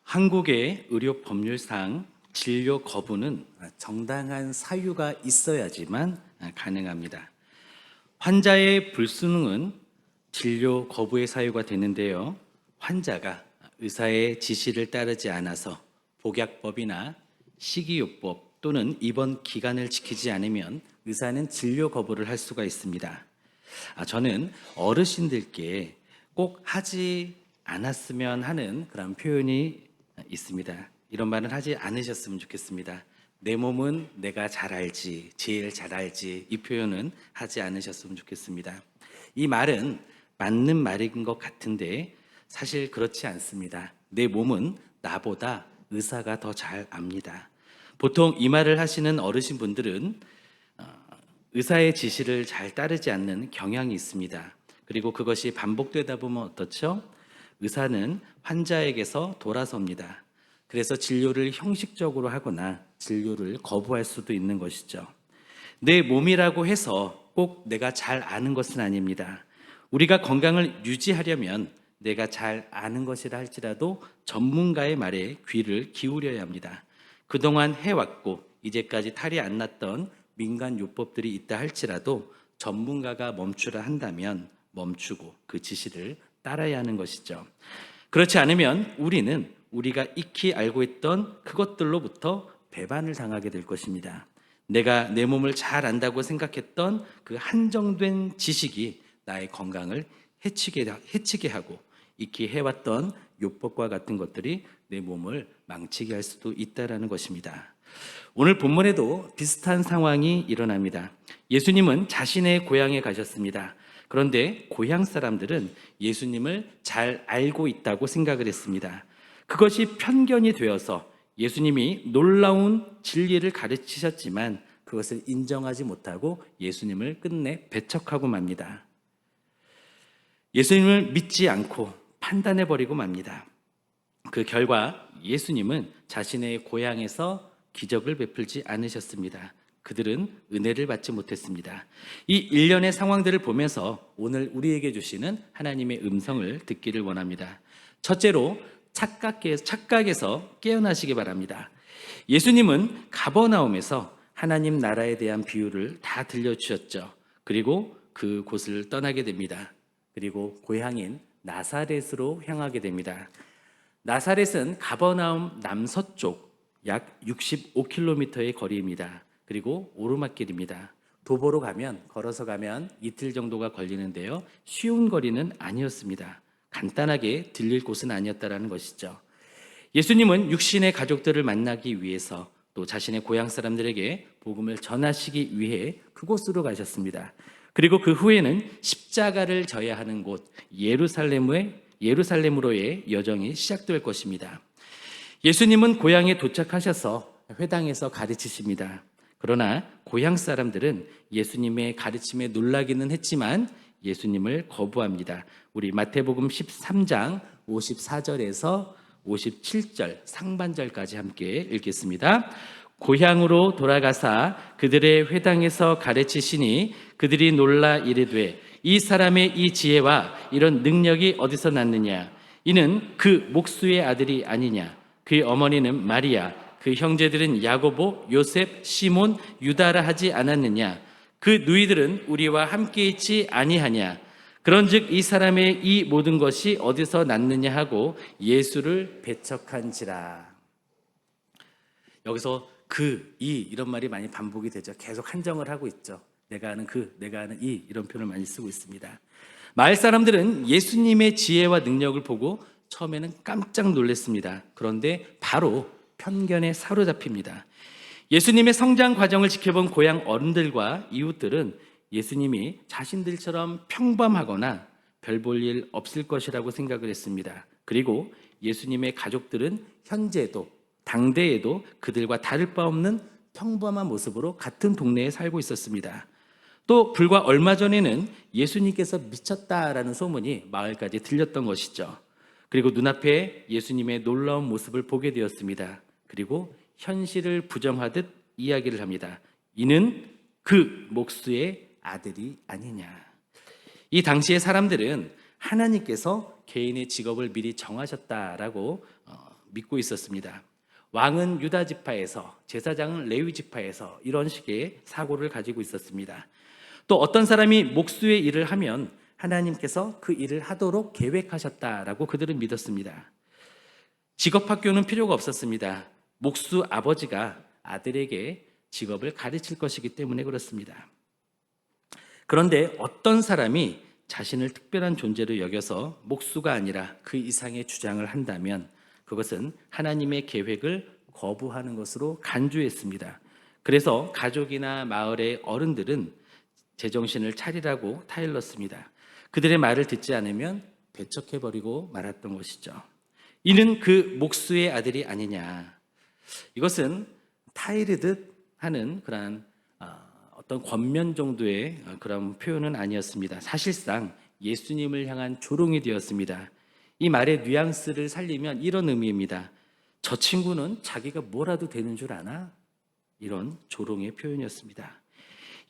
한국의 의료 법률상 진료 거부는 정당한 사유가 있어야지만 가능합니다. 환자의 불순응은 진료 거부의 사유가 되는데요. 환자가 의사의 지시를 따르지 않아서 복약법이나 식이요법 또는 입원 기간을 지키지 않으면 의사는 진료 거부를 할 수가 있습니다. 저는 어르신들께 꼭 하지 않았으면 하는 그런 표현이 있습니다. 이런 말은 하지 않으셨으면 좋겠습니다. 내 몸은 내가 잘 알지, 제일 잘 알지. 이 표현은 하지 않으셨으면 좋겠습니다. 이 말은 맞는 말인 것 같은데 사실 그렇지 않습니다. 내 몸은 나보다 의사가 더 잘 압니다. 보통 이 말을 하시는 어르신분들은 의사의 지시를 잘 따르지 않는 경향이 있습니다. 그리고 그것이 반복되다 보면 어떻죠? 의사는 환자에게서 돌아섭니다. 그래서 진료를 형식적으로 하거나 진료를 거부할 수도 있는 것이죠. 내 몸이라고 해서 꼭 내가 잘 아는 것은 아닙니다. 우리가 건강을 유지하려면 내가 잘 아는 것이라 할지라도 전문가의 말에 귀를 기울여야 합니다. 그동안 해왔고 이제까지 탈이 안 났던 민간 요법들이 있다 할지라도 전문가가 멈추라 한다면 멈추고 그 지시를 따라야 하는 것이죠. 그렇지 않으면 우리는 우리가 익히 알고 있던 그것들로부터 배반을 당하게 될 것입니다. 내가 내 몸을 잘 안다고 생각했던 그 한정된 지식이 나의 건강을 해치게 하고 익히 해왔던 요법과 같은 것들이 내 몸을 망치게 할 수도 있다는 것입니다. 오늘 본문에도 비슷한 상황이 일어납니다. 예수님은 자신의 고향에 가셨습니다. 그런데 고향 사람들은 예수님을 잘 알고 있다고 생각을 했습니다. 그것이 편견이 되어서 예수님이 놀라운 진리를 가르치셨지만 그것을 인정하지 못하고 예수님을 끝내 배척하고 맙니다. 예수님을 믿지 않고 판단해버리고 맙니다. 그 결과 예수님은 자신의 고향에서 기적을 베풀지 않으셨습니다. 그들은 은혜를 받지 못했습니다. 이 일련의 상황들을 보면서 오늘 우리에게 주시는 하나님의 음성을 듣기를 원합니다. 첫째로 착각에서 깨어나시기 바랍니다. 예수님은 가버나움에서 하나님 나라에 대한 비유를 다 들려주셨죠. 그리고 그 곳을 떠나게 됩니다. 그리고 고향인 나사렛으로 향하게 됩니다. 나사렛은 가버나움 남서쪽 약 65km의 거리입니다. 그리고 오르막길입니다. 도보로 가면, 걸어서 가면 이틀 정도가 걸리는데요. 쉬운 거리는 아니었습니다. 간단하게 들릴 곳은 아니었다는 것이죠. 예수님은 육신의 가족들을 만나기 위해서 또 자신의 고향 사람들에게 복음을 전하시기 위해 그곳으로 가셨습니다. 그리고 그 후에는 십자가를 져야 하는 곳 예루살렘으로의 여정이 시작될 것입니다. 예수님은 고향에 도착하셔서 회당에서 가르치십니다. 그러나 고향 사람들은 예수님의 가르침에 놀라기는 했지만 예수님을 거부합니다. 우리 마태복음 13장 54절에서 57절 상반절까지 함께 읽겠습니다. 고향으로 돌아가사 그들의 회당에서 가르치시니 그들이 놀라 이르되 이 사람의 이 지혜와 이런 능력이 어디서 났느냐? 이는 그 목수의 아들이 아니냐? 그의 어머니는 마리아, 그 형제들은 야고보, 요셉, 시몬, 유다라 하지 않았느냐? 그 누이들은 우리와 함께 있지 아니하냐? 그런즉 이 사람의 이 모든 것이 어디서 났느냐 하고 예수를 배척한지라. 여기서 이런 말이 많이 반복이 되죠. 계속 한정을 하고 있죠. 내가 아는 내가 아는 이런 표현을 많이 쓰고 있습니다. 마을 사람들은 예수님의 지혜와 능력을 보고 처음에는 깜짝 놀랐습니다. 그런데 바로 편견에 사로잡힙니다. 예수님의 성장 과정을 지켜본 고향 어른들과 이웃들은 예수님이 자신들처럼 평범하거나 별 볼 일 없을 것이라고 생각을 했습니다. 그리고 예수님의 가족들은 현재도 당대에도 그들과 다를 바 없는 평범한 모습으로 같은 동네에 살고 있었습니다. 또 불과 얼마 전에는 예수님께서 미쳤다라는 소문이 마을까지 들렸던 것이죠. 그리고 눈앞에 예수님의 놀라운 모습을 보게 되었습니다. 그리고 현실을 부정하듯 이야기를 합니다. 이는 그 목수의 아들이 아니냐. 이 당시의 사람들은 하나님께서 개인의 직업을 미리 정하셨다라고 믿고 있었습니다. 왕은 유다 지파에서, 제사장은 레위 지파에서 이런 식의 사고를 가지고 있었습니다. 또 어떤 사람이 목수의 일을 하면 하나님께서 그 일을 하도록 계획하셨다라고 그들은 믿었습니다. 직업학교는 필요가 없었습니다. 목수 아버지가 아들에게 직업을 가르칠 것이기 때문에 그렇습니다. 그런데 어떤 사람이 자신을 특별한 존재로 여겨서 목수가 아니라 그 이상의 주장을 한다면 그것은 하나님의 계획을 거부하는 것으로 간주했습니다. 그래서 가족이나 마을의 어른들은 제정신을 차리라고 타일렀습니다. 그들의 말을 듣지 않으면 배척해버리고 말았던 것이죠. 이는 그 목수의 아들이 아니냐. 이것은 타이르듯 하는 그런 어떤 권면 정도의 그런 표현은 아니었습니다. 사실상 예수님을 향한 조롱이 되었습니다. 이 말의 뉘앙스를 살리면 이런 의미입니다. 저 친구는 자기가 뭐라도 되는 줄 아나? 이런 조롱의 표현이었습니다.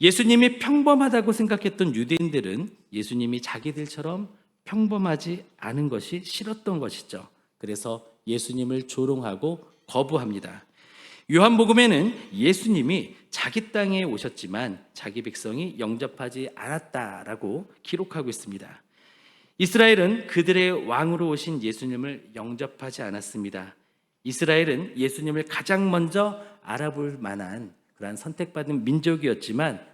예수님이 평범하다고 생각했던 유대인들은 예수님이 자기들처럼 평범하지 않은 것이 싫었던 것이죠. 그래서 예수님을 조롱하고 거부합니다. 요한복음에는 예수님이 자기 땅에 오셨지만 자기 백성이 영접하지 않았다라고 기록하고 있습니다. 이스라엘은 그들의 왕으로 오신 예수님을 영접하지 않았습니다. 이스라엘은 예수님을 가장 먼저 알아볼 만한 그러한 선택받은 민족이었지만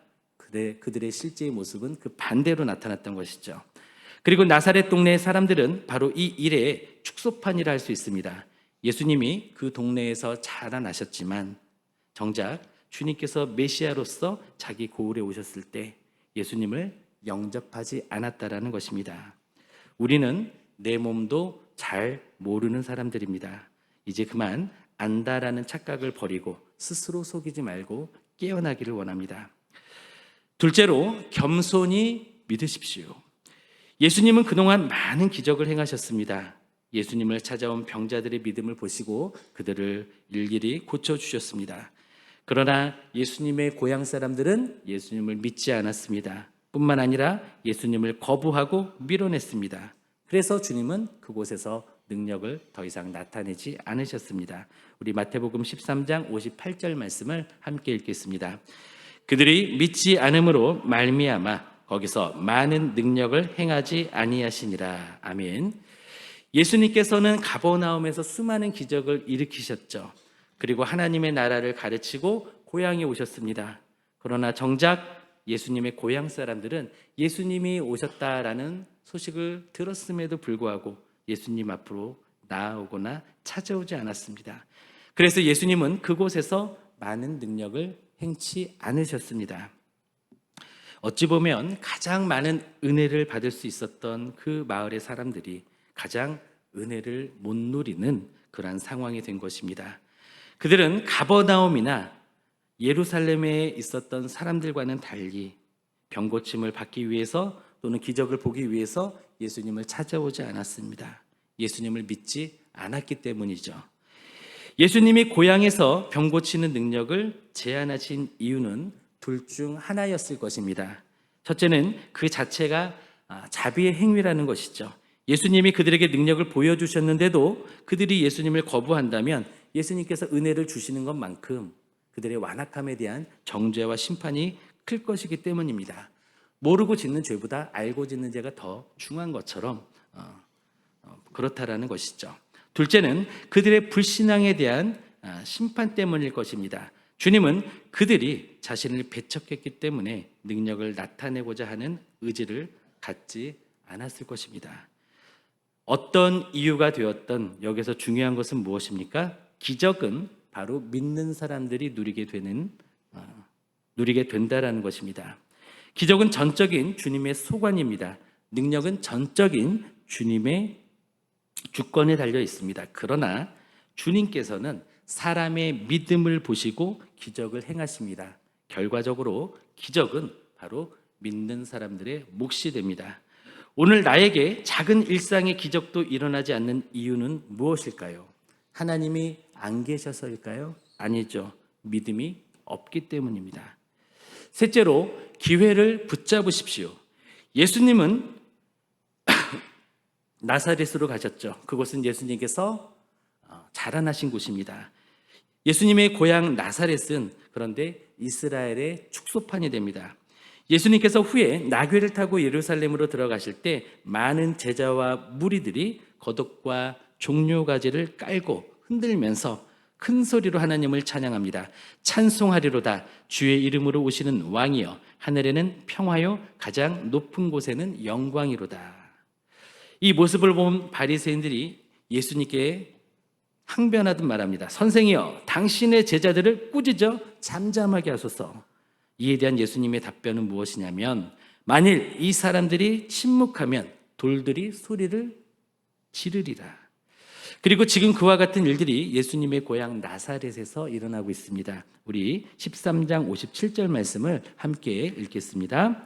그들의 실제의 모습은 그 반대로 나타났던 것이죠. 그리고 나사렛 동네의 사람들은 바로 이 일의 축소판이라 할 수 있습니다. 예수님이 그 동네에서 자라나셨지만 정작 주님께서 메시아로서 자기 고을에 오셨을 때 예수님을 영접하지 않았다라는 것입니다. 우리는 내 몸도 잘 모르는 사람들입니다. 이제 그만 안다라는 착각을 버리고 스스로 속이지 말고 깨어나기를 원합니다. 둘째로 겸손히 믿으십시오. 예수님은 그동안 많은 기적을 행하셨습니다. 예수님을 찾아온 병자들의 믿음을 보시고 그들을 일일이 고쳐주셨습니다. 그러나 예수님의 고향 사람들은 예수님을 믿지 않았습니다. 뿐만 아니라 예수님을 거부하고 밀어냈습니다. 그래서 주님은 그곳에서 능력을 더 이상 나타내지 않으셨습니다. 우리 마태복음 13장 58절 말씀을 함께 읽겠습니다. 그들이 믿지 않음으로 말미암아 거기서 많은 능력을 행하지 아니하시니라. 아멘. 예수님께서는 가버나움에서 수많은 기적을 일으키셨죠. 그리고 하나님의 나라를 가르치고 고향에 오셨습니다. 그러나 정작 예수님의 고향 사람들은 예수님이 오셨다라는 소식을 들었음에도 불구하고 예수님 앞으로 나아오거나 찾아오지 않았습니다. 그래서 예수님은 그곳에서 많은 능력을 행치 않으셨습니다. 어찌 보면 가장 많은 은혜를 받을 수 있었던 그 마을의 사람들이 가장 은혜를 못 누리는 그러한 상황이 된 것입니다. 그들은 가버나움이나 예루살렘에 있었던 사람들과는 달리 병고침을 받기 위해서 또는 기적을 보기 위해서 예수님을 찾아오지 않았습니다. 예수님을 믿지 않았기 때문이죠. 예수님이 고향에서 병 고치는 능력을 제한하신 이유는 둘 중 하나였을 것입니다. 첫째는 그 자체가 자비의 행위라는 것이죠. 예수님이 그들에게 능력을 보여주셨는데도 그들이 예수님을 거부한다면 예수님께서 은혜를 주시는 것만큼 그들의 완악함에 대한 정죄와 심판이 클 것이기 때문입니다. 모르고 짓는 죄보다 알고 짓는 죄가 더 중한 것처럼 그렇다라는 것이죠. 둘째는 그들의 불신앙에 대한 심판 때문일 것입니다. 주님은 그들이 자신을 배척했기 때문에 능력을 나타내고자 하는 의지를 갖지 않았을 것입니다. 어떤 이유가 되었던 여기서 중요한 것은 무엇입니까? 기적은 바로 믿는 사람들이 누리게 된다라는 것입니다. 기적은 전적인 주님의 소관입니다. 능력은 전적인 주님의 주권에 달려 있습니다. 그러나 주님께서는 사람의 믿음을 보시고 기적을 행하십니다. 결과적으로 기적은 바로 믿는 사람들의 몫이 됩니다. 오늘 나에게 작은 일상의 기적도 일어나지 않는 이유는 무엇일까요? 하나님이 안 계셔서일까요? 아니죠. 믿음이 없기 때문입니다. 셋째로 기회를 붙잡으십시오. 예수님은 나사렛으로 가셨죠. 그곳은 예수님께서 자라나신 곳입니다. 예수님의 고향 나사렛은 그런데 이스라엘의 축소판이 됩니다. 예수님께서 후에 나귀를 타고 예루살렘으로 들어가실 때 많은 제자와 무리들이 겉옷과 종려가지를 깔고 흔들면서 큰 소리로 하나님을 찬양합니다. 찬송하리로다 주의 이름으로 오시는 왕이여, 하늘에는 평화요 가장 높은 곳에는 영광이로다. 이 모습을 본 바리새인들이 예수님께 항변하듯 말합니다. 선생이여, 당신의 제자들을 꾸짖어 잠잠하게 하소서. 이에 대한 예수님의 답변은 무엇이냐면, 만일 이 사람들이 침묵하면 돌들이 소리를 지르리라. 그리고 지금 그와 같은 일들이 예수님의 고향 나사렛에서 일어나고 있습니다. 우리 13장 57절 말씀을 함께 읽겠습니다.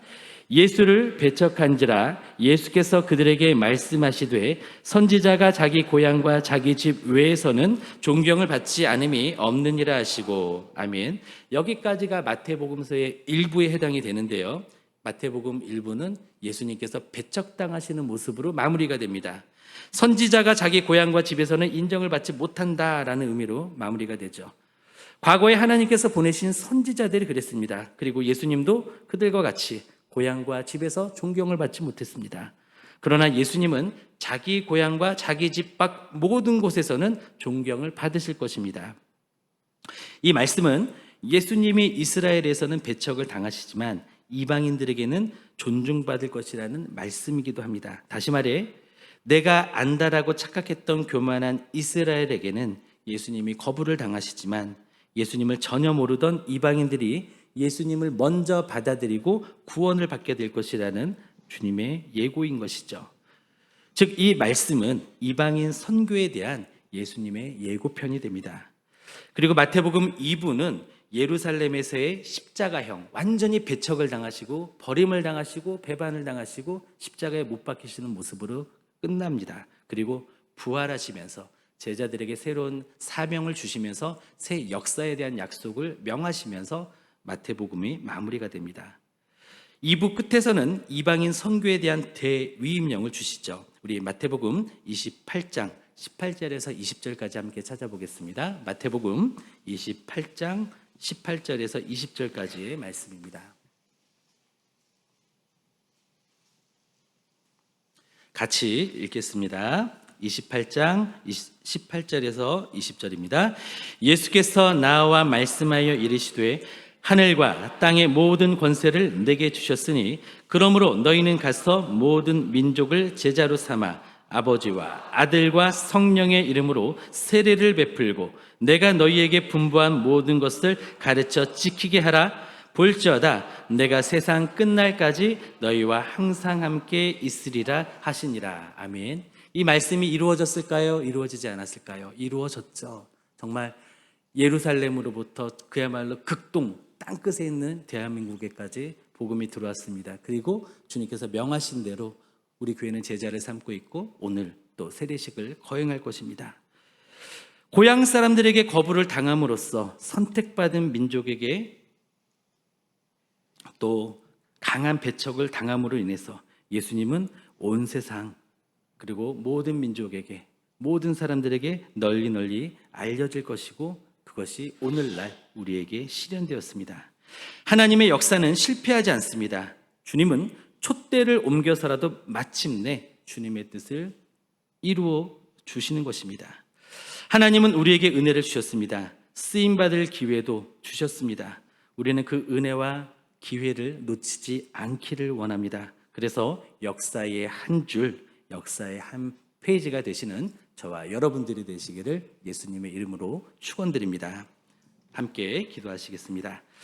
예수를 배척한지라 예수께서 그들에게 말씀하시되 선지자가 자기 고향과 자기 집 외에서는 존경을 받지 않음이 없느니라 하시고. 아멘. 여기까지가 마태복음서의 일부에 해당이 되는데요, 마태복음 일부는 예수님께서 배척당하시는 모습으로 마무리가 됩니다. 선지자가 자기 고향과 집에서는 인정을 받지 못한다라는 의미로 마무리가 되죠. 과거에 하나님께서 보내신 선지자들이 그랬습니다. 그리고 예수님도 그들과 같이 고향과 집에서 존경을 받지 못했습니다. 그러나 예수님은 자기 고향과 자기 집 밖 모든 곳에서는 존경을 받으실 것입니다. 이 말씀은 예수님이 이스라엘에서는 배척을 당하시지만 이방인들에게는 존중받을 것이라는 말씀이기도 합니다. 다시 말해, 내가 안다라고 착각했던 교만한 이스라엘에게는 예수님이 거부를 당하시지만 예수님을 전혀 모르던 이방인들이 예수님을 먼저 받아들이고 구원을 받게 될 것이라는 주님의 예고인 것이죠. 즉, 이 말씀은 이방인 선교에 대한 예수님의 예고편이 됩니다. 그리고 마태복음 2부는 예루살렘에서의 십자가형, 완전히 배척을 당하시고 버림을 당하시고 배반을 당하시고 십자가에 못 박히시는 모습으로 끝납니다. 그리고 부활하시면서 제자들에게 새로운 사명을 주시면서 새 역사에 대한 약속을 명하시면서 마태복음이 마무리가 됩니다. 2부 끝에서는 이방인 선교에 대한 대위임령을 주시죠. 우리 마태복음 28장 18절에서 20절까지 함께 찾아보겠습니다. 마태복음 28장 18절에서 20절까지의 말씀입니다. 같이 읽겠습니다. 28장 18절에서 20절입니다. 예수께서 나와 말씀하여 이르시되 하늘과 땅의 모든 권세를 내게 주셨으니 그러므로 너희는 가서 모든 민족을 제자로 삼아 아버지와 아들과 성령의 이름으로 세례를 베풀고 내가 너희에게 분부한 모든 것을 가르쳐 지키게 하라. 볼지어다 내가 세상 끝날까지 너희와 항상 함께 있으리라 하시니라. 아멘. 이 말씀이 이루어졌을까요? 이루어지지 않았을까요? 이루어졌죠. 정말 예루살렘으로부터 그야말로 극동 땅끝에 있는 대한민국에까지 복음이 들어왔습니다. 그리고 주님께서 명하신 대로 우리 교회는 제자를 삼고 있고 오늘 또 세례식을 거행할 것입니다. 고향 사람들에게 거부를 당함으로써 선택받은 민족에게 또 강한 배척을 당함으로 인해서 예수님은 온 세상 그리고 모든 민족에게, 모든 사람들에게 널리 알려질 것이고 그것이 오늘날 우리에게 실현되었습니다. 하나님의 역사는 실패하지 않습니다. 주님은 촛대를 옮겨서라도 마침내 주님의 뜻을 이루어 주시는 것입니다. 하나님은 우리에게 은혜를 주셨습니다. 쓰임받을 기회도 주셨습니다. 우리는 그 은혜와 기회를 놓치지 않기를 원합니다. 그래서 역사의 한 줄, 역사의 한 페이지가 되시는 저와 여러분들이 되시기를 예수님의 이름으로 축원드립니다. 함께 기도하시겠습니다.